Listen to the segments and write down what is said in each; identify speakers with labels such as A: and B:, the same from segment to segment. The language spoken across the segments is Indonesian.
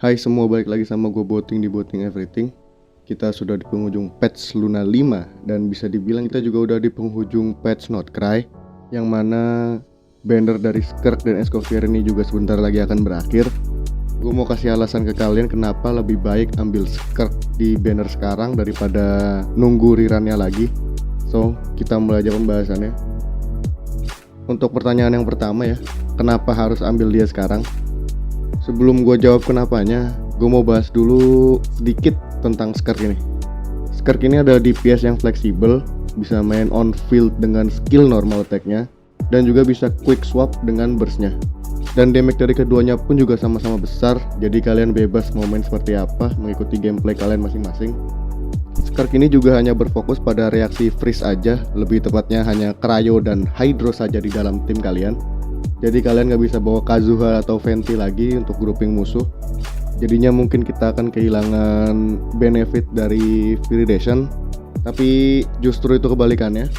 A: Hai semua, balik lagi sama gue Boting di Boting Everything. Kita sudah di penghujung patch Luna 5 dan bisa dibilang kita juga udah di penghujung patch Not Cry, yang mana banner dari Skirk dan Escoffier ini juga sebentar lagi akan berakhir. Gue mau kasih alasan ke kalian kenapa lebih baik ambil Skirk di banner sekarang daripada nunggu rerunnya lagi. So, kita mulai aja pembahasannya. Untuk pertanyaan yang pertama ya, kenapa harus ambil dia sekarang? Sebelum gue jawab kenapanya, gue mau bahas dulu sedikit tentang Skirk ini. Skirk ini ada DPS yang fleksibel, bisa main on field dengan skill normal attack-nya, dan juga bisa quick swap dengan burst-nya. Dan damage dari keduanya pun juga sama-sama besar, jadi kalian bebas mau main seperti apa, mengikuti gameplay kalian masing-masing. Skirk ini juga hanya berfokus pada reaksi freeze aja, lebih tepatnya hanya cryo dan hydro saja di dalam tim kalian. Jadi kalian gak bisa bawa Kazuha atau Venti lagi untuk grouping musuh. Jadinya mungkin kita akan kehilangan benefit dari Viridescent. Tapi justru itu kebalikannya,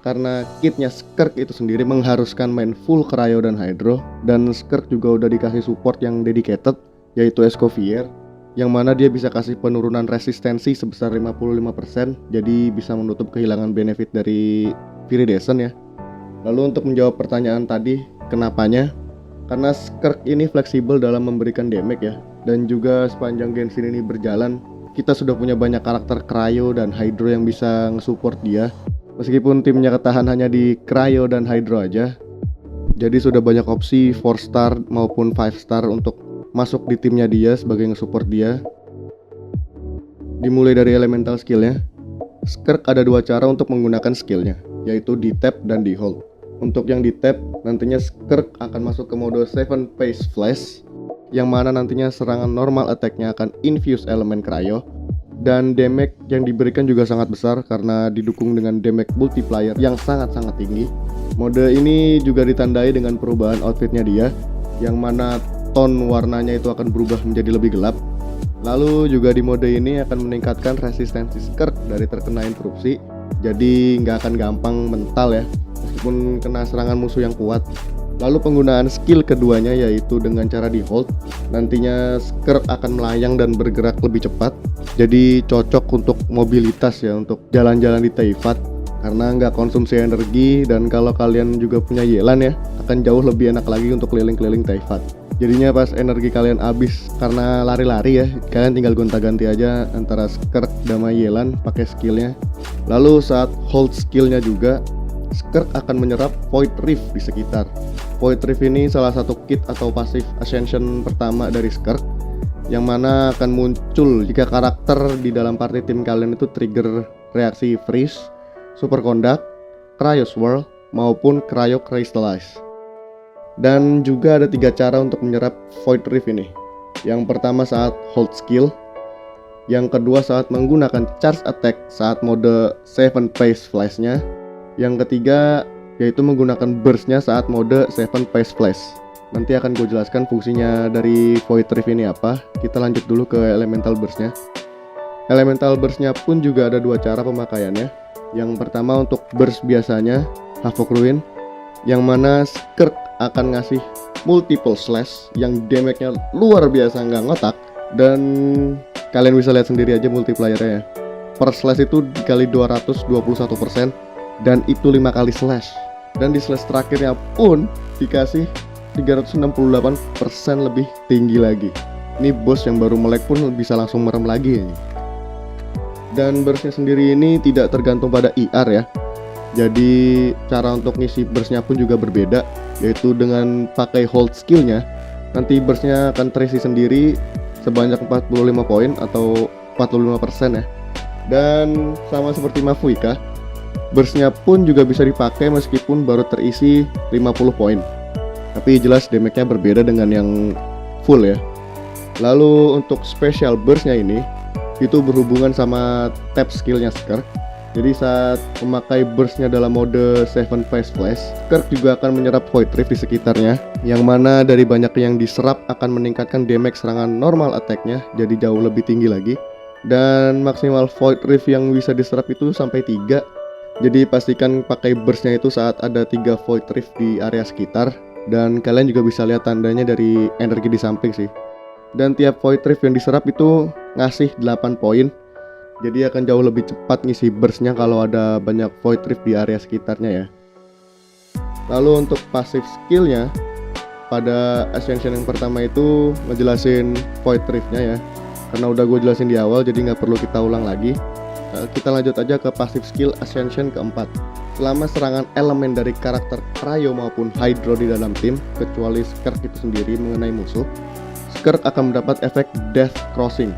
A: karena kitnya Skirk itu sendiri mengharuskan main full Cryo dan Hydro. Dan Skirk juga udah dikasih support yang dedicated, yaitu Escoffier, yang mana dia bisa kasih penurunan resistensi sebesar 55%. Jadi bisa menutup kehilangan benefit dari Viridescent ya. Lalu untuk menjawab pertanyaan tadi, kenapanya? Karena Skirk ini fleksibel dalam memberikan damage ya. Dan juga sepanjang Genshin ini berjalan, kita sudah punya banyak karakter Cryo dan Hydro yang bisa nge-support dia. Meskipun timnya ketahan hanya di Cryo dan Hydro aja. Jadi sudah banyak opsi 4 star maupun 5 star untuk masuk di timnya dia sebagai nge-support dia. Dimulai dari elemental skillnya, Skirk ada dua cara untuk menggunakan skillnya, yaitu di tap dan di hold. Untuk yang di tap, nantinya Skirk akan masuk ke mode 7 Phase Flash, yang mana nantinya serangan normal attack-nya akan infuse elemen cryo. Dan damage yang diberikan juga sangat besar karena didukung dengan damage multiplier yang sangat-sangat tinggi. Mode ini juga ditandai dengan perubahan outfitnya dia, yang mana tone warnanya itu akan berubah menjadi lebih gelap. Lalu juga di mode ini akan meningkatkan resistensi Skirk dari terkena interupsi, jadi nggak akan gampang mental ya, meskipun kena serangan musuh yang kuat. Lalu penggunaan skill keduanya yaitu dengan cara di hold, nantinya Skirk akan melayang dan bergerak lebih cepat, jadi cocok untuk mobilitas ya, untuk jalan-jalan di Teyvat karena nggak konsumsi energi. Dan kalau kalian juga punya Yelan ya, akan jauh lebih enak lagi untuk keliling-keliling Teyvat. Jadinya pas energi kalian habis karena lari-lari ya, kalian tinggal gonta-ganti aja antara Skirk sama Yelan pakai skillnya. Lalu saat hold skillnya juga, Skirk akan menyerap Void Rift di sekitar. Void Rift ini salah satu kit atau pasif ascension pertama dari Skirk, yang mana akan muncul jika karakter di dalam party tim kalian itu trigger reaksi freeze, super conduct, cryo swirl maupun cryo crystallize. Dan juga ada 3 cara untuk menyerap Void Rift ini. Yang pertama saat hold skill, yang kedua saat menggunakan charge attack saat mode 7 phase flash-nya, yang ketiga yaitu menggunakan burst-nya saat mode 7 phase flash. Nanti akan gue jelaskan fungsinya dari Void Rift ini apa. Kita lanjut dulu ke elemental burst-nya. Elemental burst-nya pun juga ada 2 cara pemakaiannya. Yang pertama untuk burst biasanya, Havoc Ruin, yang mana Skirk akan ngasih multiple slash yang damage-nya luar biasa nggak ngotak. Dan kalian bisa lihat sendiri aja multiplier-nya ya. Per slash itu dikali 221%, dan itu 5 kali slash. Dan di slash terakhirnya pun dikasih 368% lebih tinggi lagi. Ini bos yang baru melek pun bisa langsung merem lagi. Dan burstnya sendiri ini tidak tergantung pada IR ya. Jadi cara untuk ngisi burstnya pun juga berbeda, yaitu dengan pakai hold skillnya, nanti burstnya akan terisi sendiri sebanyak 45 poin atau 45% ya. Dan sama seperti Mafuika, burstnya pun juga bisa dipakai meskipun baru terisi 50 poin. Tapi jelas damage-nya berbeda dengan yang full ya. Lalu untuk special burst-nya ini, itu berhubungan sama tap skill-nya Skirk. Jadi saat memakai burst-nya dalam mode 7 phase flash, Skirk juga akan menyerap Void Rift di sekitarnya, yang mana dari banyak yang diserap akan meningkatkan damage serangan normal attack-nya jadi jauh lebih tinggi lagi. Dan maksimal Void Rift yang bisa diserap itu sampai 3. Jadi pastikan pakai burst-nya itu saat ada 3 Void Rift di area sekitar. Dan kalian juga bisa lihat tandanya dari energi di samping sih. Dan tiap Void Rift yang diserap itu ngasih 8 poin. Jadi akan jauh lebih cepat ngisi burstnya kalau ada banyak Void Rift di area sekitarnya ya. Lalu untuk passive skillnya, pada Ascension yang pertama itu ngejelasin Void Rift-nya ya. Karena udah gue jelasin di awal, jadi nggak perlu kita ulang lagi. Kita lanjut aja ke passive skill Ascension keempat. Selama serangan elemen dari karakter Cryo maupun Hydro di dalam tim, kecuali Skirk itu sendiri mengenai musuh, Skirk akan mendapat efek Death Crossing,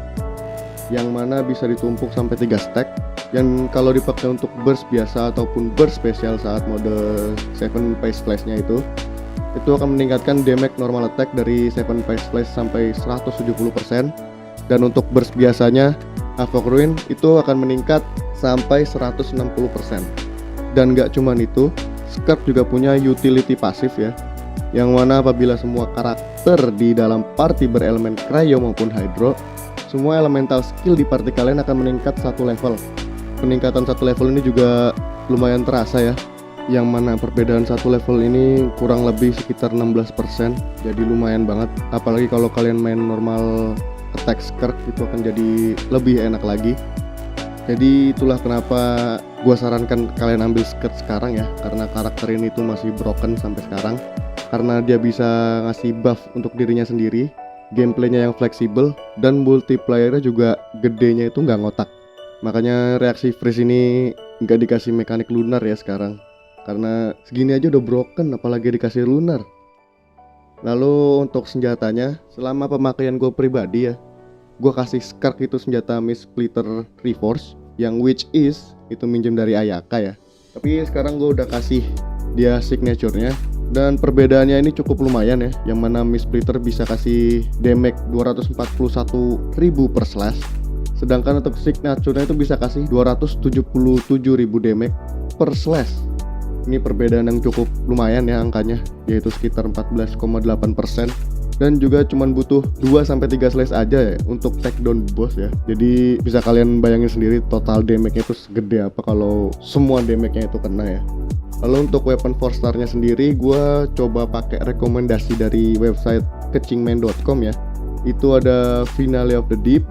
A: yang mana bisa ditumpuk sampai 3 stack. Yang kalau dipakai untuk burst biasa ataupun burst spesial saat mode 7 Phase Flash-nya itu akan meningkatkan damage normal attack dari 7 Phase Flash sampai 170%. Dan untuk burst biasanya Havoc Ruin itu akan meningkat sampai 160%. Dan gak cuman itu, Skirk juga punya utility pasif ya, yang mana apabila semua karakter di dalam party berelemen Cryo maupun Hydro, semua elemental skill di party kalian akan meningkat 1 level. Peningkatan 1 level ini juga lumayan terasa ya, yang mana perbedaan 1 level ini kurang lebih sekitar 16%. Jadi lumayan banget, apalagi kalau kalian main normal attack Skirk itu akan jadi lebih enak lagi. Jadi itulah kenapa gua sarankan kalian ambil Skirk sekarang ya, karena karakter ini tuh masih broken sampai sekarang. Karena dia bisa ngasih buff untuk dirinya sendiri, gameplaynya yang fleksibel, dan multiplayernya juga gedenya itu nggak ngotak. Makanya reaksi freeze ini nggak dikasih mekanik lunar ya sekarang, karena segini aja udah broken apalagi dikasih lunar. Lalu untuk senjatanya, selama pemakaian gue pribadi ya, gue kasih Skirk itu senjata Mist Splitter Reforce, yang which is itu minjem dari Ayaka ya. Tapi sekarang gue udah kasih dia signature-nya, dan perbedaannya ini cukup lumayan ya, yang mana Mist Splitter bisa kasih damage 241.000 per slash, sedangkan untuk signature-nya itu bisa kasih 277.000 damage per slash. Ini perbedaan yang cukup lumayan ya angkanya, yaitu sekitar 14,8%. Dan juga cuman butuh 2-3 slash aja ya untuk take down boss ya. Jadi bisa kalian bayangin sendiri total damage-nya itu segede apa kalau semua damage-nya itu kena ya. Lalu untuk weapon 4 star-nya sendiri, gue coba pakai rekomendasi dari website kecingman.com ya. Itu ada Finale of the Deep,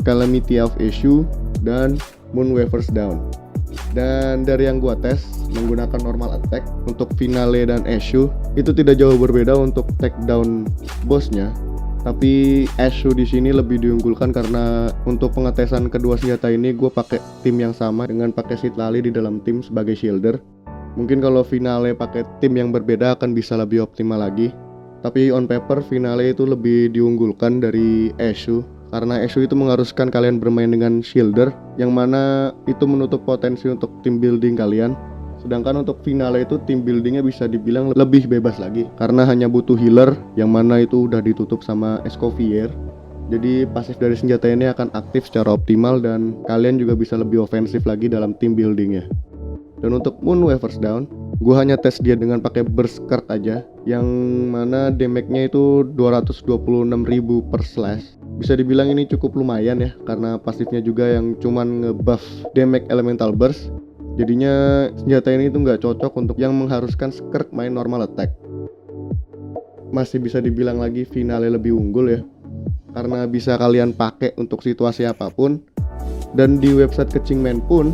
A: Calamity of Issue, dan Moonweaver's Down. Dan dari yang gua tes menggunakan normal attack untuk Finale dan Issue itu tidak jauh berbeda untuk take down bossnya. Tapi Issue di sini lebih diunggulkan karena untuk pengetesan kedua senjata ini gue pakai tim yang sama dengan pakai Citlali di dalam tim sebagai shielder. Mungkin kalau Finale pakai tim yang berbeda akan bisa lebih optimal lagi. Tapi on paper Finale itu lebih diunggulkan dari Issue, karena Issue itu mengharuskan kalian bermain dengan shielder, yang mana itu menutup potensi untuk team building kalian. Sedangkan untuk Finale itu team buildingnya bisa dibilang lebih bebas lagi, karena hanya butuh healer, yang mana itu udah ditutup sama Escoffier. Jadi pasif dari senjata ini akan aktif secara optimal dan kalian juga bisa lebih ofensif lagi dalam team buildingnya. Dan untuk Moonweaver's Down, gue hanya tes dia dengan pakai burst card aja, yang mana damage-nya itu 226.000 per slash. Bisa dibilang ini cukup lumayan ya, karena pasifnya juga yang cuman ngebuff damage elemental burst. Jadinya senjata ini tuh nggak cocok untuk yang mengharuskan Skirk main normal attack. Masih bisa dibilang lagi Finale lebih unggul ya, karena bisa kalian pakai untuk situasi apapun. Dan di website Kecingman pun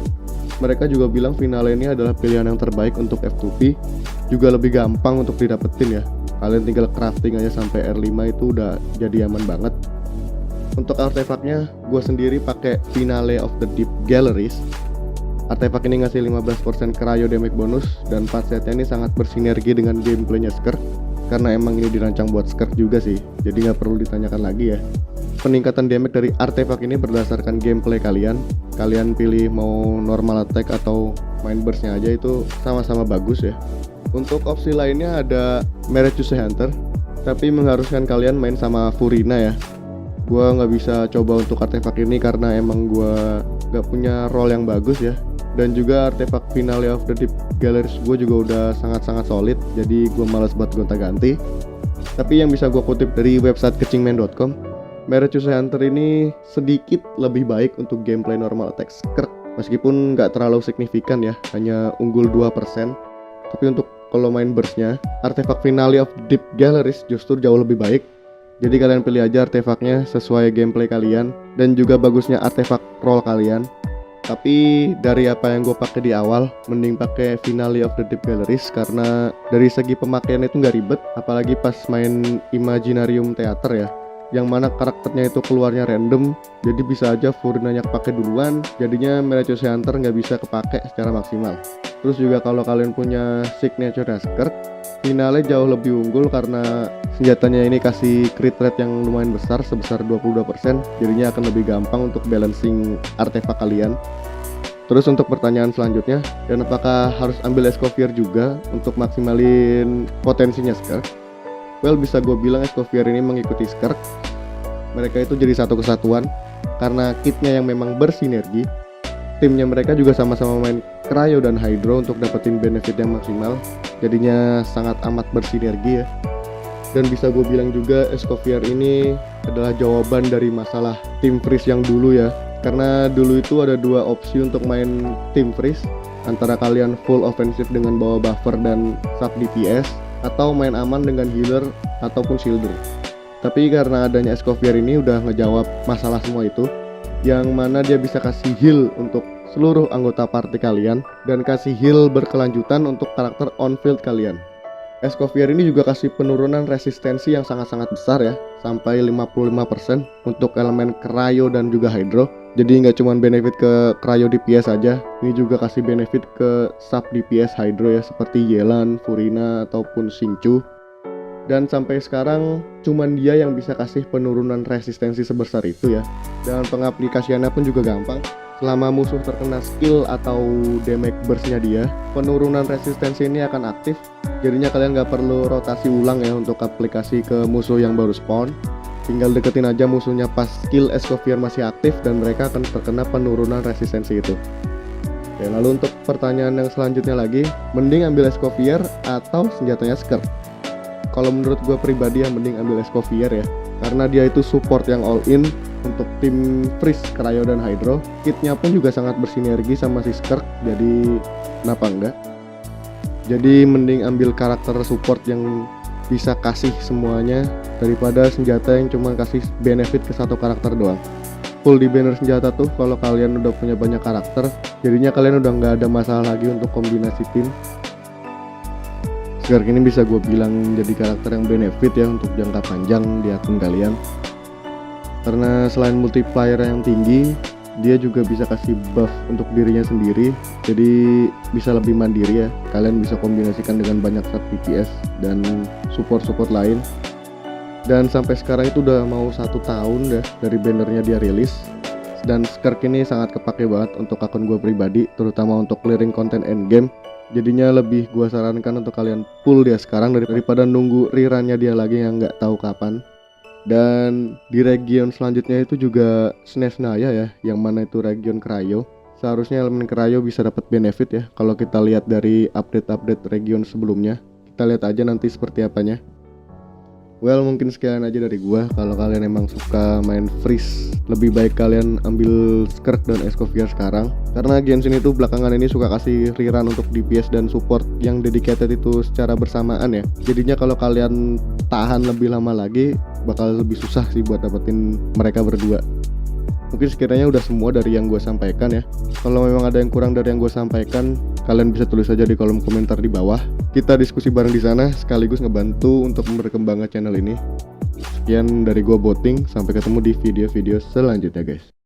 A: mereka juga bilang Finale ini adalah pilihan yang terbaik untuk F2P, juga lebih gampang untuk didapetin ya. Kalian tinggal crafting aja sampai R5 itu udah jadi aman banget. Untuk artefaknya, gue sendiri pakai Finale of the Deep Galleries. Artefak ini ngasih 15% cryo damage bonus, dan part setnya ini sangat bersinergi dengan gameplaynya Skirk, karena emang ini dirancang buat Skirk juga sih, jadi nggak perlu ditanyakan lagi ya. Peningkatan damage dari artefak ini berdasarkan gameplay kalian. Kalian pilih mau normal attack atau main burstnya aja, itu sama-sama bagus ya. Untuk opsi lainnya ada Meretruse Hunter, tapi mengharuskan kalian main sama Furina ya. Gua nggak bisa coba untuk artefak ini karena emang gua nggak punya role yang bagus ya. Dan juga artefak Finale of the Deep Galleries gue juga udah sangat-sangat solid, jadi gue malas buat gonta-ganti. Tapi yang bisa gue kutip dari website kecingman.com, Meretruse Hunter ini sedikit lebih baik untuk gameplay normal attack Skirk, meskipun nggak terlalu signifikan ya, hanya unggul 2%. Tapi untuk kalau main burstnya, artefak Finale of Deep Galleries justru jauh lebih baik, Jadi kalian pilih aja artefaknya sesuai gameplay kalian dan juga bagusnya artefak roll kalian. Tapi dari apa yang gue pakai di awal, mending pakai Finale of the Deep Galleries karena dari segi pemakaian itu nggak ribet, apalagi pas main Imaginarium Theater ya, yang mana karakternya itu keluarnya random, jadi bisa aja Furinanya kepake duluan, jadinya Miraculous Hunter nggak bisa kepake secara maksimal. Terus juga kalau kalian punya signature Skirk, Finale jauh lebih unggul karena senjatanya ini kasih crit rate yang lumayan besar sebesar 22%, jadinya akan lebih gampang untuk balancing artefak kalian. Terus untuk pertanyaan selanjutnya, dan apakah harus ambil Escoffier juga untuk maksimalin potensinya Skirk? Well, bisa gue bilang Escoffier ini mengikuti Skirk. Mereka itu jadi satu kesatuan karena kitnya yang memang bersinergi. Timnya mereka juga sama-sama main Cryo dan Hydro untuk dapetin benefit yang maksimal. Jadinya sangat amat bersinergi ya. Dan bisa gue bilang juga Escoffier ini adalah jawaban dari masalah tim freeze yang dulu ya. Karena dulu itu ada dua opsi untuk main tim freeze, antara kalian full offensive dengan bawa buffer dan sub DPS, atau main aman dengan healer ataupun shielder. Tapi karena adanya Escoffier ini udah ngejawab masalah semua itu, yang mana dia bisa kasih heal untuk seluruh anggota party kalian dan kasih heal berkelanjutan untuk karakter on field kalian. Escoffier ini juga kasih penurunan resistensi yang sangat-sangat besar ya, sampai 55% untuk elemen Cryo dan juga Hydro. Jadi nggak cuma benefit ke Cryo DPS aja, ini juga kasih benefit ke sub DPS Hydro ya, seperti Yelan, Furina ataupun Xingqiu. Dan sampai sekarang cuman dia yang bisa kasih penurunan resistensi sebesar itu ya. Dan pengaplikasiannya pun juga gampang. Selama musuh terkena skill atau damage burst-nya dia, penurunan resistensi ini akan aktif. Jadinya kalian nggak perlu rotasi ulang ya untuk aplikasi ke musuh yang baru spawn. Tinggal deketin aja musuhnya pas skill Escoffier masih aktif dan mereka akan terkena penurunan resistensi itu. Oke, lalu untuk pertanyaan yang selanjutnya lagi, mending ambil Escoffier atau senjatanya Skirk? Kalau menurut gue pribadi yang mending ambil Escoffier ya, karena dia itu support yang all in untuk tim freeze, Cryo dan Hydro. Kitnya pun juga sangat bersinergi sama si Skirk, jadi kenapa enggak? Jadi mending ambil karakter support yang bisa kasih semuanya daripada senjata yang cuma kasih benefit ke satu karakter doang. Full di banner senjata tuh kalau kalian udah punya banyak karakter, jadinya kalian udah nggak ada masalah lagi untuk kombinasi tim. Skirk ini bisa gue bilang jadi karakter yang benefit ya untuk jangka panjang di akun kalian. Karena selain multiplier yang tinggi, dia juga bisa kasih buff untuk dirinya sendiri, jadi bisa lebih mandiri ya. Kalian bisa kombinasikan dengan banyak sub DPS dan support lain. Dan sampai sekarang itu udah mau 1 tahun dah dari bannernya dia rilis. Dan Skirk ini sangat kepake banget untuk akun gue pribadi, terutama untuk clearing konten endgame. Jadinya lebih gue sarankan untuk kalian pull dia sekarang daripada nunggu rerunnya dia lagi yang nggak tahu kapan. Dan di region selanjutnya itu juga Snezhnaya ya, yang mana itu region Cryo. Seharusnya elemen Cryo bisa dapat benefit ya kalau kita lihat dari update-update region sebelumnya. Kita lihat aja nanti seperti apanya. Well, mungkin sekian aja dari gua. Kalau kalian emang suka main freeze, lebih baik kalian ambil Skirk dan Escoffier sekarang. Karena Genshin itu belakangan ini suka kasih rerun untuk DPS dan support yang dedicated itu secara bersamaan ya. Jadinya kalau kalian tahan lebih lama lagi, bakal lebih susah sih buat dapetin mereka berdua. Mungkin sekiranya udah semua dari yang gue sampaikan ya. Kalau memang ada yang kurang dari yang gue sampaikan, kalian bisa tulis aja di kolom komentar di bawah. Kita diskusi bareng di sana, sekaligus ngebantu untuk berkembangnya channel ini. Sekian dari gue Boting, sampai ketemu di video-video selanjutnya guys.